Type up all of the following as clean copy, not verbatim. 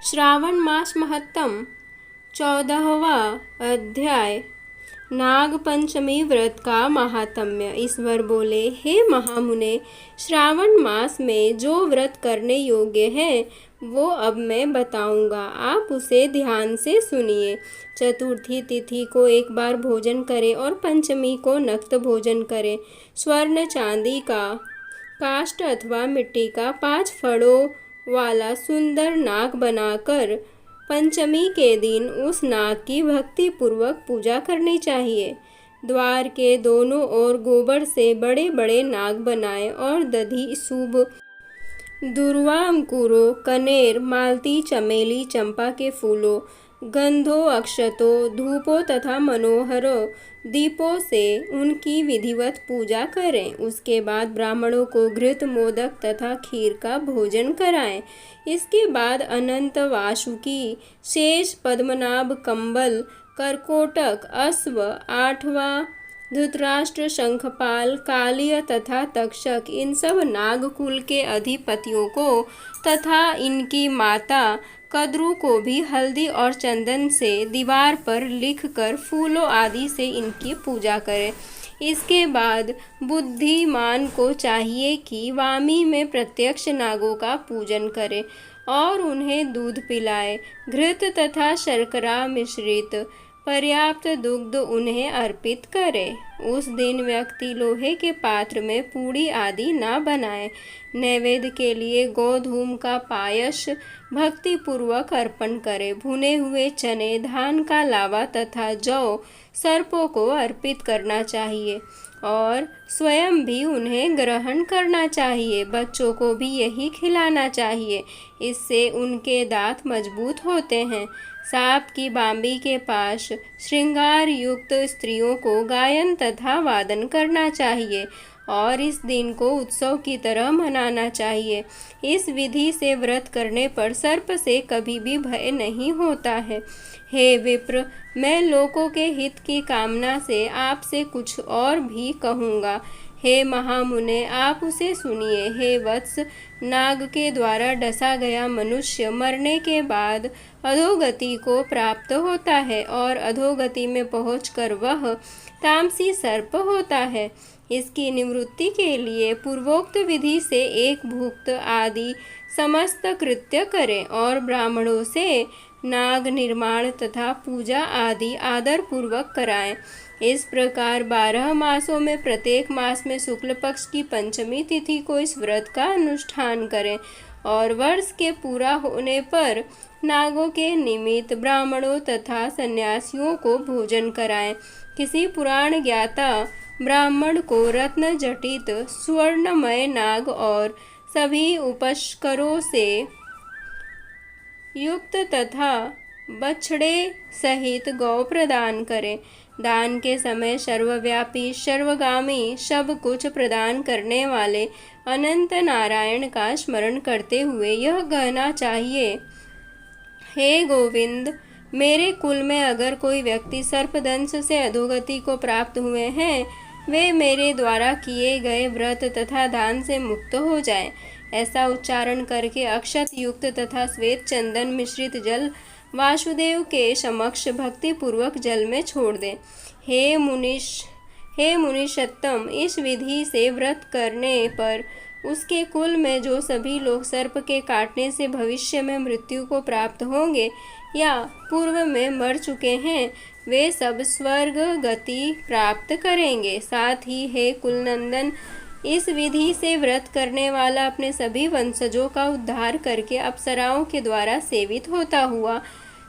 श्रावण मास महत्तम 14वां अध्याय। नाग पंचमी व्रत का महात्म्य। ईश्वर बोले, हे महामुने, श्रावण मास में जो व्रत करने योग्य है वो अब मैं बताऊंगा, आप उसे ध्यान से सुनिए। चतुर्थी तिथि को एक बार भोजन करें और पंचमी को नक्त भोजन करें। स्वर्ण चांदी का काष्ठ अथवा मिट्टी का 5 फड़ों वाला सुंदर नाग बनाकर पंचमी के दिन उस नाग की भक्ति पूर्वक पूजा करनी चाहिए। द्वार के दोनों ओर गोबर से बड़े बड़े नाग बनाएं और दधि, सूप, दूर्वा, अंकुरों, कनेर, मालती, चमेली, चंपा के फूलों, गंधों, अक्षतों, धूपों तथा मनोहरों दीपों से उनकी विधिवत पूजा करें। उसके बाद ब्राह्मणों को घृत, मोदक तथा खीर का भोजन कराएं। इसके बाद अनंत, वासुकी, शेष, पद्मनाभ, कंबल, करकोटक, अश्व, आठवां, धृतराष्ट्र, शंखपाल, कालिय तथा तक्षक, इन सब नागकुल के अधिपतियों को तथा इनकी माता कद्रू को भी हल्दी और चंदन से दीवार पर लिखकर फूलों आदि से इनकी पूजा करें। इसके बाद बुद्धिमान को चाहिए कि वामी में प्रत्यक्ष नागों का पूजन करे और उन्हें दूध पिलाए। घृत तथा शर्करा मिश्रित पर्याप्त दुग्ध उन्हें अर्पित करे। उस दिन व्यक्ति लोहे के पात्र में पूड़ी आदि न बनाए। नैवेद्य के लिए गोधूम का पायस भक्ति पूर्वक अर्पण करे। भुने हुए चने, धान का लावा तथा जौ सर्पों को अर्पित करना चाहिए और स्वयं भी उन्हें ग्रहण करना चाहिए। बच्चों को भी यही खिलाना चाहिए, इससे उनके दांत मजबूत होते हैं। सांप की बांबी के पास श्रृंगार युक्त स्त्रियों को गायन तथा वादन करना चाहिए और इस दिन को उत्सव की तरह मनाना चाहिए। इस विधि से व्रत करने पर सर्प से कभी भी भय नहीं होता है। हे विप्र, मैं लोगों के हित की कामना से आपसे कुछ और भी कहूँगा। हे महामुने, आप उसे सुनिए। हे वत्स, नाग के द्वारा डसा गया मनुष्य मरने के बाद अधोगति को प्राप्त होता है और अधोगति में पहुंचकर वह तामसी सर्प होता है। इसकी निवृत्ति के लिए पूर्वोक्त विधि से एक भुक्त आदि समस्त कृत्य करें और ब्राह्मणों से नाग निर्माण तथा पूजा आदि आदर पूर्वक कराएं। इस प्रकार 12 मासों में प्रत्येक मास में शुक्ल पक्ष की पंचमी तिथि को इस व्रत का अनुष्ठान करें और वर्ष के पूरा होने पर नागों के निमित्त ब्राह्मणों तथा सन्यासियों को भोजन कराएं। किसी पुराण ज्ञाता ब्राह्मण को रत्न जटित स्वर्णमय नाग और सभी उपस्करों से युक्त तथा बछड़े सहित गौ प्रदान करें। दान के समय सर्वव्यापी, सर्वगामी, सब कुछ प्रदान करने वाले अनंत नारायण का स्मरण करते हुए यह कहना चाहिए, हे गोविंद, मेरे कुल में अगर कोई व्यक्ति सर्पदंश से अधोगति को प्राप्त हुए हैं, वे मेरे द्वारा किए गए व्रत तथा दान से मुक्त हो जाएं। ऐसा उच्चारण करके अक्षत युक्त तथा श्वेत चंदन मिश्रित जल वासुदेव के समक्ष भक्ति पूर्वक जल में छोड़ दें। हे मुनिषत्तम, इस विधि से व्रत करने पर उसके कुल में जो सभी लोग सर्प के काटने से भविष्य में मृत्यु को प्राप्त होंगे या पूर्व में मर चुके हैं, वे सब स्वर्ग गति प्राप्त करेंगे। साथ ही हे कुलनंदन, इस विधि से व्रत करने वाला अपने सभी वंशजों का उद्धार करके अप्सराओं के द्वारा सेवित होता हुआ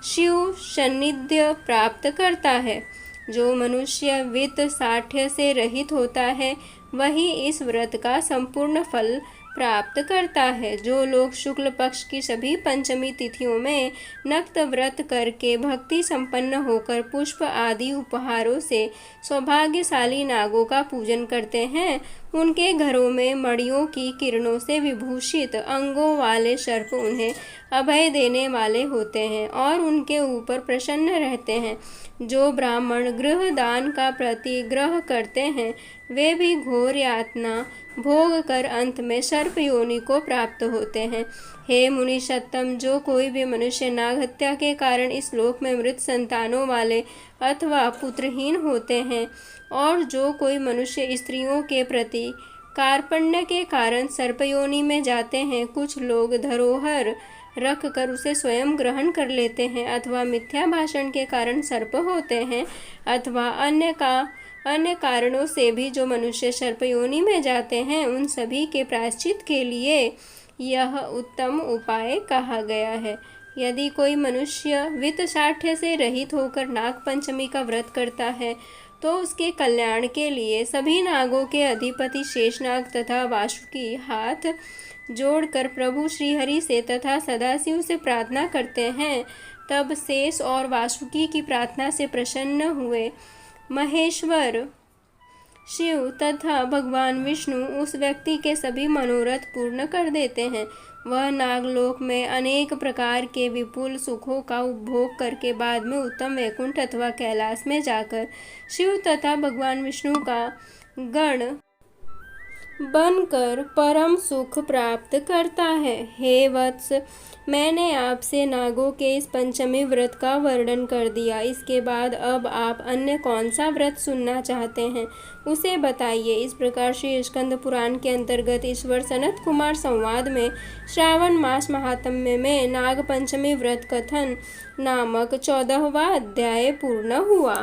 शिव सान्निध्य प्राप्त करता है। जो मनुष्य वित्त साठ्य से रहित होता है, वही इस व्रत का संपूर्ण फल प्राप्त करता है। जो लोग शुक्ल पक्ष की सभी पंचमी तिथियों में नक्त व्रत करके भक्ति संपन्न होकर पुष्प आदि उपहारों से सौभाग्यशाली नागों का पूजन करते हैं, उनके घरों में मणियों की किरणों से विभूषित अंगों वाले सर्प उन्हें अभय देने वाले होते हैं और उनके ऊपर प्रसन्न रहते हैं। जो ब्राह्मण गृह दान का प्रतिग्रह करते हैं वे भी घोर यातना भोग कर अंत में सर्प योनि को प्राप्त होते हैं। हे मुनि सत्तम, जो कोई भी मनुष्य नाग हत्या के कारण इस लोक में मृत संतानों वाले अथवा पुत्रहीन होते हैं और जो कोई मनुष्य स्त्रियों के प्रति कार्पण्य के कारण सर्पयोनि में जाते हैं, कुछ लोग धरोहर रख कर उसे स्वयं ग्रहण कर लेते हैं अथवा मिथ्या भाषण के कारण सर्प होते हैं अथवा अन्य कारणों से भी जो मनुष्य सर्पयोनि में जाते हैं, उन सभी के प्रायश्चित के लिए यह उत्तम उपाय कहा गया है। यदि कोई मनुष्य वित्त साठ्य से रहित होकर नाग पंचमी का व्रत करता है तो उसके कल्याण के लिए सभी नागों के अधिपति शेषनाग तथा वासुकी हाथ जोड़कर प्रभु श्रीहरि से तथा सदाशिव से प्रार्थना करते हैं। तब शेष और वासुकी की प्रार्थना से प्रसन्न हुए महेश्वर शिव तथा भगवान विष्णु उस व्यक्ति के सभी मनोरथ पूर्ण कर देते हैं। वह नागलोक में अनेक प्रकार के विपुल सुखों का उपभोग करके बाद में उत्तम वैकुंठ अथवा कैलाश में जाकर शिव तथा भगवान विष्णु का गण बनकर परम सुख प्राप्त करता है। हे वत्स, मैंने आपसे नागों के इस पंचमी व्रत का वर्णन कर दिया। इसके बाद अब आप अन्य कौन सा व्रत सुनना चाहते हैं उसे बताइए। इस प्रकार श्री स्कंद पुराण के अंतर्गत ईश्वर सनत कुमार संवाद में श्रावण मास महात्म्य में नाग पंचमी व्रत कथन नामक 14वां अध्याय पूर्ण हुआ।